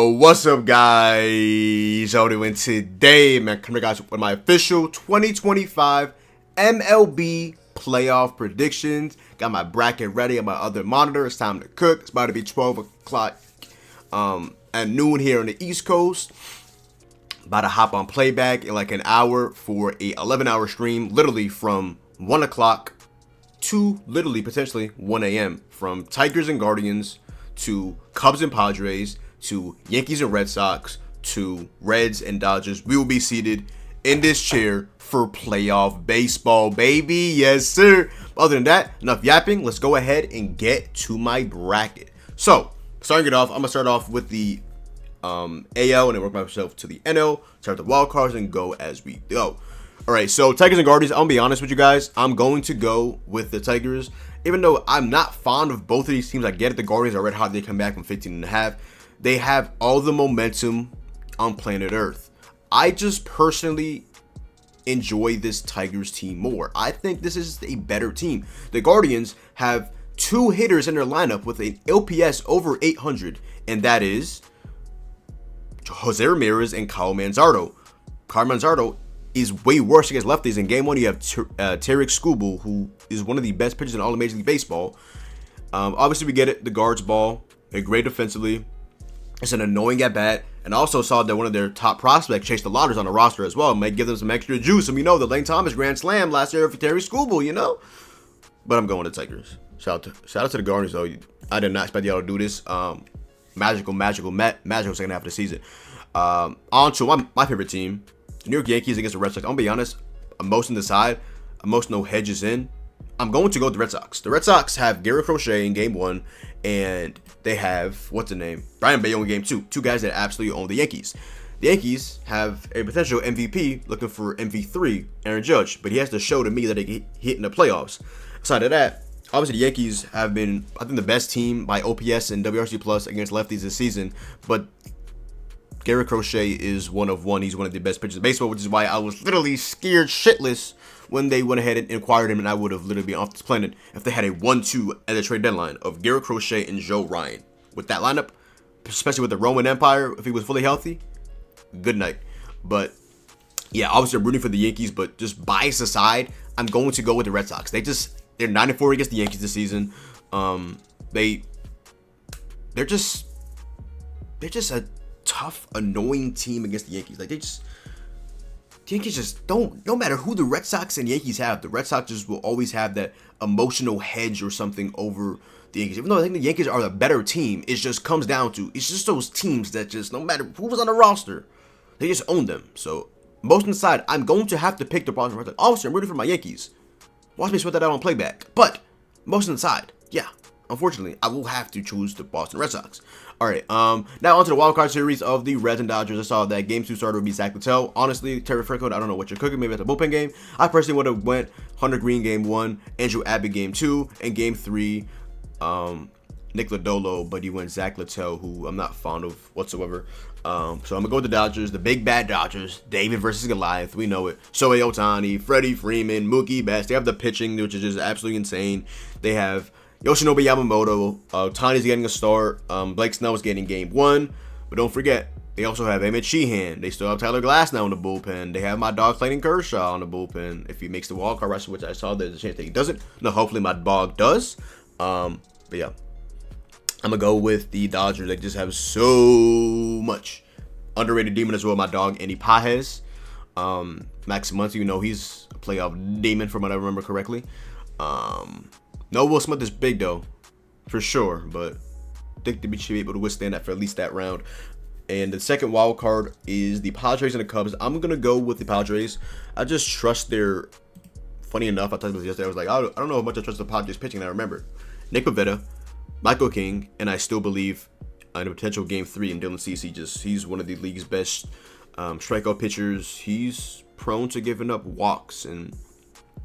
Yo, what's up, guys? How doing today, man? Coming guys with my official 2025 MLB playoff predictions. Got my bracket ready on my other monitor. It's time to cook. It's about to be 12 o'clock at noon here on the East Coast. About to hop on Playback in like an hour for a 11-hour stream, literally from 1 o'clock to literally potentially 1 a.m. From Tigers and Guardians to Cubs and Padres to Yankees and Red Sox to Reds and Dodgers. We will be seated in this chair for playoff baseball, baby. Yes, sir. Other than that, enough yapping. Let's go ahead and get to my bracket. So, starting it off, I'm going to start off with the AL and then work myself to the NL, start the wild cards and go as we go. All right, so Tigers and Guardians, I'm going to be honest with you guys. I'm going to go with the Tigers. Even though I'm not fond of both of these teams, I get it. The Guardians are red hot. They come back from 15.5. They have all the momentum on planet Earth. I just personally enjoy this Tigers team more. I think this is a better team. The Guardians have two hitters in their lineup with an OPS over 800, and that is Jose Ramirez and Kyle Manzardo. Kyle Manzardo is way worse against lefties. In game one, you have Tarek Skubal, who is one of the best pitchers in all of Major League Baseball. Obviously, we get it. The guards ball. They're great defensively. It's an annoying at bat. And I also saw that one of their top prospects, Chase the Lauders, on the roster as well. Might give them some extra juice. And we know the Lane Thomas Grand Slam last year for Tarek Skubal, you know? But I'm going to Tigers. Shout out to the Guardians, though. I did not expect y'all to do this. Magical second half of the season. On to my favorite team. The New York Yankees against the Red Sox. I'm going to be honest, I'm most on the side. I'm most no hedges in. I'm going to go with the Red Sox. The Red Sox have Garrett Crochet in game one, and they have, what's the name? Brian Bayo in game two. Two guys that absolutely own the Yankees. The Yankees have a potential MVP looking for MV3, Aaron Judge, but he has to show to me that they get hit in the playoffs. Aside of that, obviously the Yankees have been, I think, the best team by OPS and WRC plus against lefties this season, but Garrett Crochet is one of one. He's one of the best pitchers in baseball, which is why I was literally scared shitless when they went ahead and acquired him, and I would have literally been off this planet if they had a 1-2 at the trade deadline of Garrett Crochet and Joe Ryan. With that lineup, especially with the Roman Empire, if he was fully healthy, good night. But yeah, obviously I'm rooting for the Yankees, but just bias aside, I'm going to go with the Red Sox. They're 9-4 against the Yankees this season. They're just a tough, annoying team against the Yankees. Like the Yankees just don't, no matter who the Red Sox and Yankees have, the Red Sox just will always have that emotional hedge or something over the Yankees. Even though I think the Yankees are the better team, it just comes down to, it's just those teams that just, no matter who was on the roster, they just own them. So, most on the side, I'm going to have to pick the Boston Red Sox. Obviously, I'm rooting for my Yankees. Watch me sweat that out on Playback. But, most on the side, yeah, unfortunately, I will have to choose the Boston Red Sox. All right, now onto the wild card series of the Reds and Dodgers. I saw that game 2 starter would be Zach Littell. Honestly, Terry Francona, I don't know what you're cooking. Maybe it's a bullpen game. I personally would have went Hunter Green game 1, Andrew Abbott game 2, and game 3, Nick Lodolo, but he went Zach Littell, who I'm not fond of whatsoever. So I'm going to go with the Dodgers, the big bad Dodgers. David versus Goliath, we know it. Shohei Ohtani, Freddie Freeman, Mookie Betts. They have the pitching, which is just absolutely insane. They have Yoshinobu Yamamoto. Ohtani's getting a start. Blake Snell is getting game 1. But don't forget, they also have Emmett Sheehan. They still have Tyler Glass now in the bullpen. They have my dog Clayton Kershaw on the bullpen. If he makes the wild card roster, which I saw there's a chance that he doesn't. No, hopefully my dog does. But yeah. I'm going to go with the Dodgers. They just have so much underrated demon as well. My dog, Andy Pajes. Max Muncy, you know, he's a playoff demon from what I remember correctly. No Will Smith is big, though, for sure. But I think they should be able to withstand that for at least that round. And the second wild card is the Padres and the Cubs. I'm going to go with the Padres. I just trust their... Funny enough, I talked about this yesterday. I was like, I don't know how much I trust the Padres pitching. And I remember Nick Pivetta, Michael King, and I still believe in a potential game 3 in Dylan Cease. He's one of the league's best strikeout pitchers. He's prone to giving up walks, and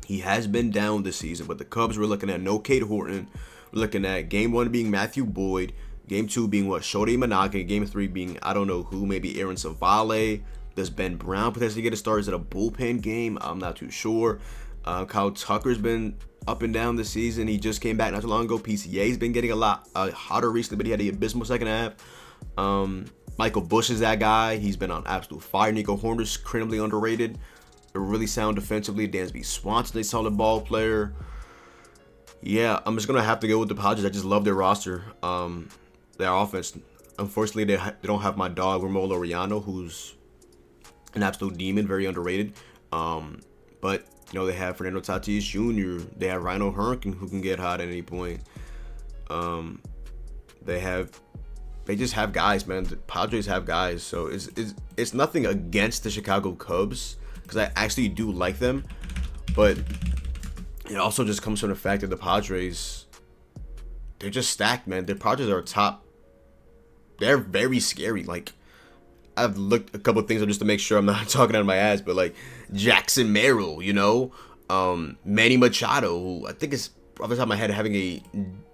he has been down this season. But the Cubs, we're looking at no Cade Horton. We're looking at game 1 being Matthew Boyd, game 2 being Shody Managa, game 3 being I don't know who, maybe Aaron Savale. Does Ben Brown potentially get a start? Is it a bullpen game? I'm not too sure. Kyle Tucker's been up and down this season. He just came back not too long ago. PCA's been getting a lot hotter recently, but he had an abysmal second half. Michael Bush is that guy. He's been on absolute fire. Nico Horner's criminally underrated. They're really sound defensively. Dansby Swanson, a solid ball player. Yeah, I'm just gonna have to go with the Padres. I just love their roster. Their offense. Unfortunately, they don't have my dog Ramon Laureano, who's an absolute demon, very underrated. But you know, they have Fernando Tatis Jr. They have Rhino Hearn, who can get hot at any point. They just have guys, man. The Padres have guys, so it's nothing against the Chicago Cubs, because I actually do like them, but it also just comes from the fact that the Padres, they're just stacked, man. The Padres are top. They're very scary. Like, I've looked a couple of things up just to make sure I'm not talking out of my ass, but like Jackson Merrill, you know, Manny Machado, who I think is off the top of my head having a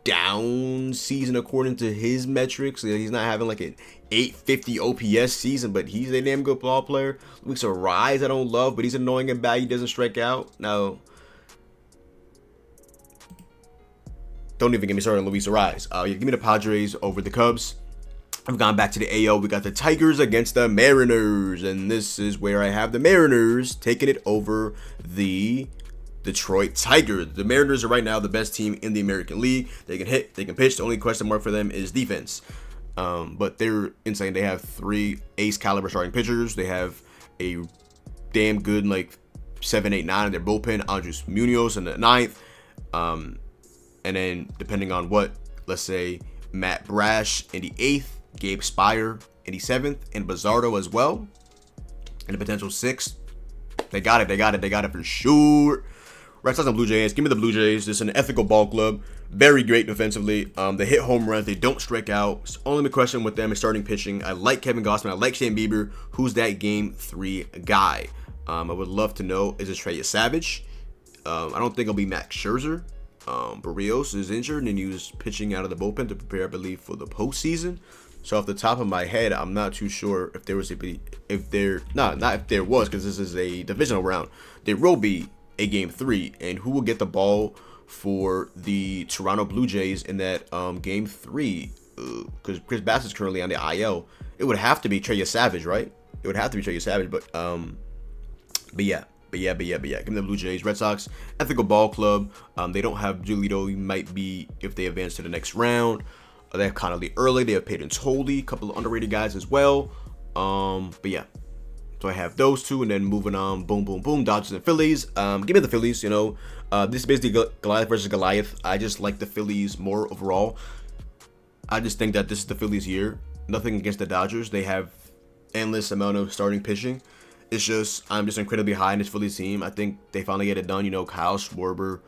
down season according to his metrics. He's not having like an 850 OPS season, but he's a damn good ball player. Luis Ariz I don't love, but he's annoying and bad. He doesn't strike out. Now, don't even get me started on Luis Ariz. Yeah, give me the Padres over the Cubs. I've gone back to the AL. We got the Tigers against the Mariners, and this is where I have the Mariners taking it over the Detroit Tigers. The Mariners are right now the best team in the American League. They can hit, they can pitch. The only question mark for them is defense. But they're insane. They have 3 ace caliber starting pitchers. They have a damn good like 7, 8, 9 in their bullpen. Andres Munoz in the 9th. And then depending on what, let's say Matt Brash in the 8th, Gabe Spire in the 7th, and Bizardo as well in the potential 6th. They got it for sure. Red Sox and Blue Jays. Give me the Blue Jays. This is an ethical ball club. Very great defensively. They hit home runs. They don't strike out. It's only question with them is starting pitching. I like Kevin Gausman. I like Shane Bieber. Who's that game 3 guy? I would love to know, is it Trey Savage? I don't think it'll be Max Scherzer. Barrios is injured and he was pitching out of the bullpen to prepare, I believe, for the postseason. So off the top of my head, I'm not too sure if there was not if there was, because this is a divisional round. There will be a game 3, and who will get the ball for the Toronto Blue Jays in that game 3? Because Chris Bass is currently on the IL. It would have to be Trey Savage, right? It would have to be Trey Savage, but yeah. Give me the Blue Jays. Red Sox, ethical ball club. They don't have Giolito. He might be if they advance to the next round. They have Connolly early. They have Peyton Toley, a couple of underrated guys as well. But yeah. So I have those 2, and then moving on, boom, boom, boom, Dodgers and Phillies. Give me the Phillies, you know. This is basically Goliath versus Goliath. I just like the Phillies more overall. I just think that this is the Phillies' year. Nothing against the Dodgers. They have endless amount of starting pitching. It's just, I'm just incredibly high in this Phillies team. I think they finally get it done. You know, Kyle Schwarber,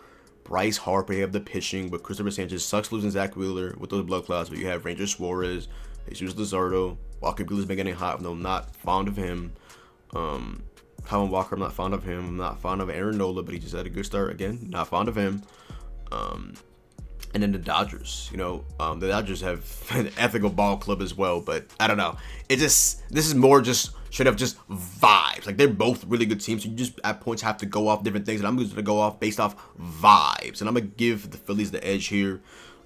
Bryce Harper have the pitching, but Christopher Sanchez sucks losing Zach Wheeler with those blood clots. But you have Ranger Suarez, Jesus Luzardo, Walker Buehler's been getting hot. No, I'm not fond of him. Colin Walker, I'm not fond of him. I'm not fond of Aaron Nola, but he just had a good start again. Not fond of him. And then the Dodgers, you know, the Dodgers have an ethical ball club as well, but I don't know. This is more just straight up just vibes. Like, they're both really good teams, so you just at points have to go off different things, and I'm just going to go off based off vibes, and I'm going to give the Phillies the edge here.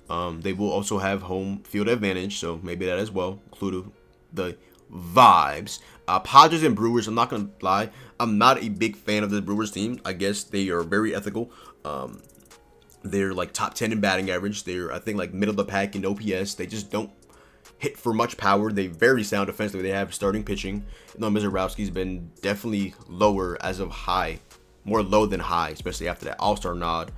They will also have home field advantage, so maybe that as well, include the vibes. Padres and Brewers, I'm not going to lie, I'm not a big fan of the Brewers team. I guess they are very ethical. They're like top 10 in batting average. They're, I think, like middle of the pack in OPS. They just don't hit for much power. They very sound defensively. They have starting pitching. You know, Mizorowski's been definitely lower as of high, more low than high, especially after that All-Star nod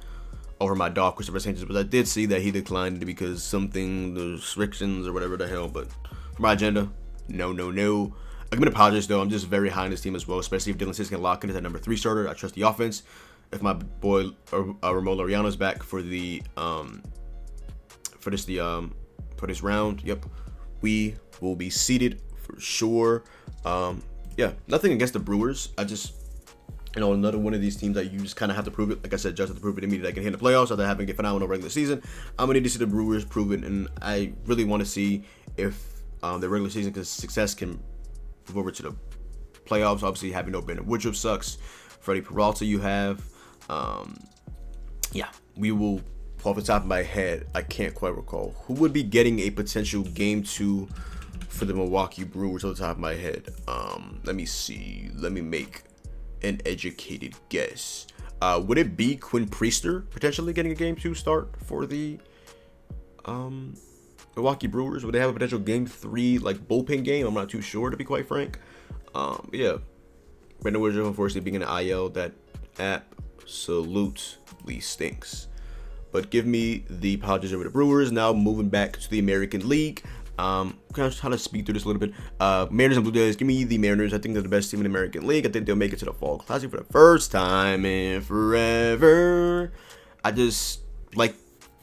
over my dog Christopher Sanchez. But I did see that he declined because something, the restrictions or whatever the hell. But for my agenda, no. I'm going to Padres though. I'm just very high in this team as well, especially if Dylan Cease can lock in as that number 3 starter. I trust the offense. If my boy Ramon Laureano's back for the for this round, yep, we will be seated for sure. Yeah, nothing against the Brewers. I just, you know, another one of these teams that you just kind of have to prove it. Like I said, just have to prove it to me that I can hit the playoffs, or that I haven't get phenomenal regular season. I'm gonna need to see the Brewers prove it, and I really want to see if the regular season success can move over to the playoffs. Obviously, having no Brandon Woodruff sucks. Freddie Peralta, you have. Yeah, we will, off the top of my head, I can't quite recall who would be getting a potential game 2 for the Milwaukee Brewers off the top of my head. Let me see. Let me make an educated guess. Would it be Quinn Priester potentially getting a Game 2 start for the Milwaukee Brewers? Would they have a potential Game 3 like bullpen game? I'm not too sure, to be quite frank. Yeah, Brandon Woodruff unfortunately being an IL, that absolutely stinks. But give me the Padres over the Brewers. Now moving back to the American League. Kind of trying to speed through this a little bit. Mariners and Blue Jays. Give me the Mariners. I think they're the best team in the American League. I think they'll make it to the Fall Classic for the first time in forever. I just like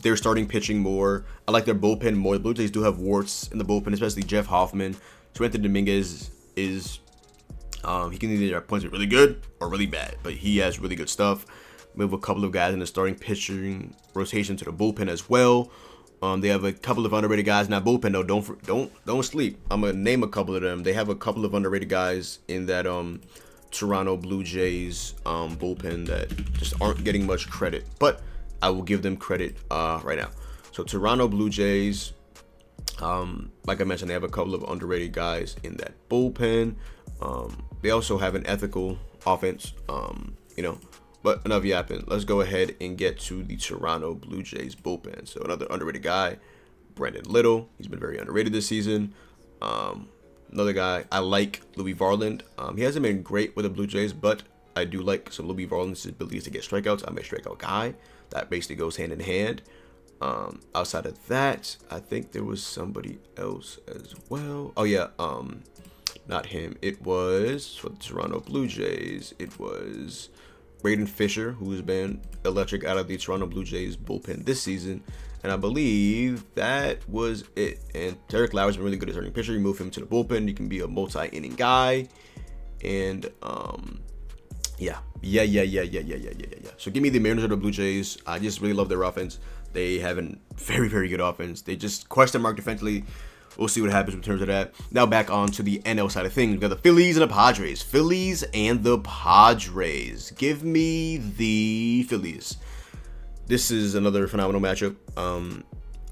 their starting pitching more. I like their bullpen more. The Blue Jays do have warts in the bullpen, especially Jeff Hoffman. Anthony Dominguez is he can either have points that are really good or really bad, but he has really good stuff. We have a couple of guys in the starting pitching rotation to the bullpen as well. They have a couple of underrated guys in that bullpen though. Don't sleep. I'm gonna name a couple of them. They have a couple of underrated guys in that Toronto Blue Jays bullpen that just aren't getting much credit, but I will give them credit right now. So Toronto Blue Jays, like I mentioned, they have a couple of underrated guys in that bullpen. They also have an ethical offense, But enough yapping. Let's go ahead and get to the Toronto Blue Jays bullpen. So another underrated guy, Brandon Little. He's been very underrated this season. Another guy, I like Louis Varland. He hasn't been great with the Blue Jays, but I do like some Louis Varland's abilities to get strikeouts. I'm a strikeout guy. That basically goes hand in hand. Outside of that, I think there was somebody else as well. Oh yeah, not him. It was for the Toronto Blue Jays. It was Braden Fisher, who's been electric out of the Toronto Blue Jays bullpen this season. And I believe that was it. And Derek Lauer's been really good at starting pitcher. You move him to the bullpen, you can be a multi-inning guy. And yeah. So give me the Mariners or the Blue Jays. I just really love their offense. They have a very, very good offense. They just question mark defensively. We'll see what happens in terms of that. Now back on to the NL side of things. We've got the Phillies and the Padres. Phillies and the Padres. Give me the Phillies. This is another phenomenal matchup.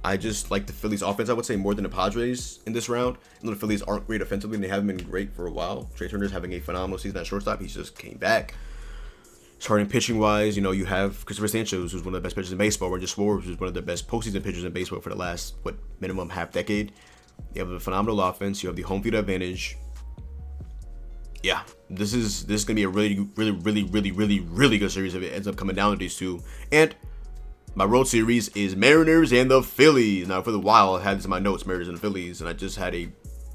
I just like the Phillies offense, I would say, more than the Padres in this round. And the Phillies aren't great offensively, and they haven't been great for a while. Trey Turner's having a phenomenal season at shortstop. He just came back. Starting pitching-wise, you have Christopher Sanchez, who's one of the best pitchers in baseball. Roger Swartz, who's one of the best postseason pitchers in baseball for the last, minimum half decade. You have a phenomenal offense. You have the home field advantage. Yeah, this is gonna be a really good series if it ends up coming down to these two. And my World Series is Mariners and the Phillies. Now, for the while, I had this in my notes, Mariners and the Phillies, and I just had a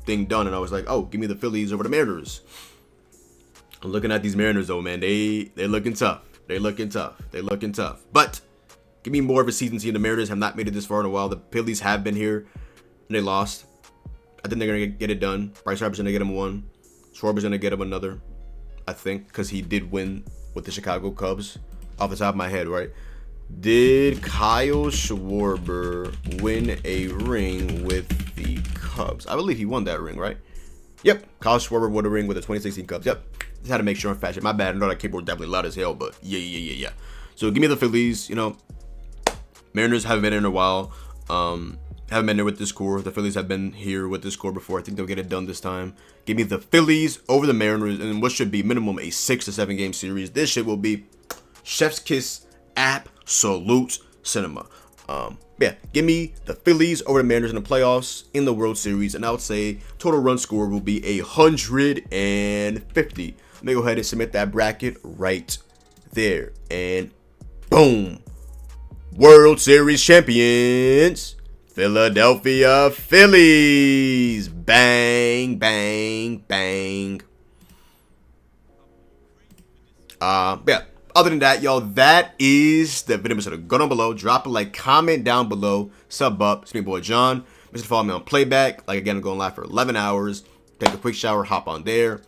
thing done, and I was like, oh, give me the Phillies over the Mariners. I'm looking at these Mariners, though, man. They're looking tough. They're looking tough. But give me more of a season seeing the Mariners have not made it this far in a while. The Phillies have been here, and they lost. I think they're going to get it done. Bryce Harper's going to get him one. Schwarber's going to get him another, I think, because he did win with the Chicago Cubs. Off the top of my head, right? Did Kyle Schwarber win a ring with the Cubs? I believe he won that ring, right? Yep. Kyle Schwarber won a ring with the 2016 Cubs. Yep. Just had to make sure I'm fast. My bad. I know that keyboard definitely loud as hell, but yeah. So give me the Phillies. Mariners haven't been in a while. Haven't been there with this core. The Phillies have been here with this core before. I think they'll get it done this time. Give me the Phillies over the Mariners in what should be minimum a 6 to 7 game series. This shit will be chef's kiss, absolute cinema. Yeah, give me the Phillies over the Mariners in the playoffs in the World Series, and I would say total run score will be 150. Let me go ahead and submit that bracket right there, and boom, World Series champions, Philadelphia Phillies. Bang, bang, bang. Yeah. Other than that, y'all, that is the video episode. Go down below, drop a like, comment down below, sub up. It's me, boy John. Make sure to follow me on Playback. Like, again, I'm going live for 11 hours. Take a quick shower, hop on there.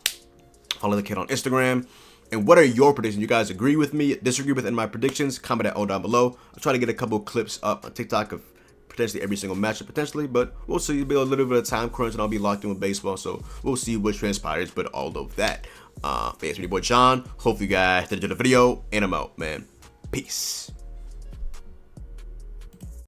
Follow the kid on Instagram. And what are your predictions? You guys agree with me, disagree with any of my predictions? Comment that all down below. I'll try to get a couple clips up on TikTok of potentially every single matchup, potentially, but we'll see. It'll be a little bit of time crunch, and I'll be locked in with baseball, so we'll see what transpires. But all of that. Thanks, my boy John. Hope you guys enjoyed the video, and I'm out, man. Peace.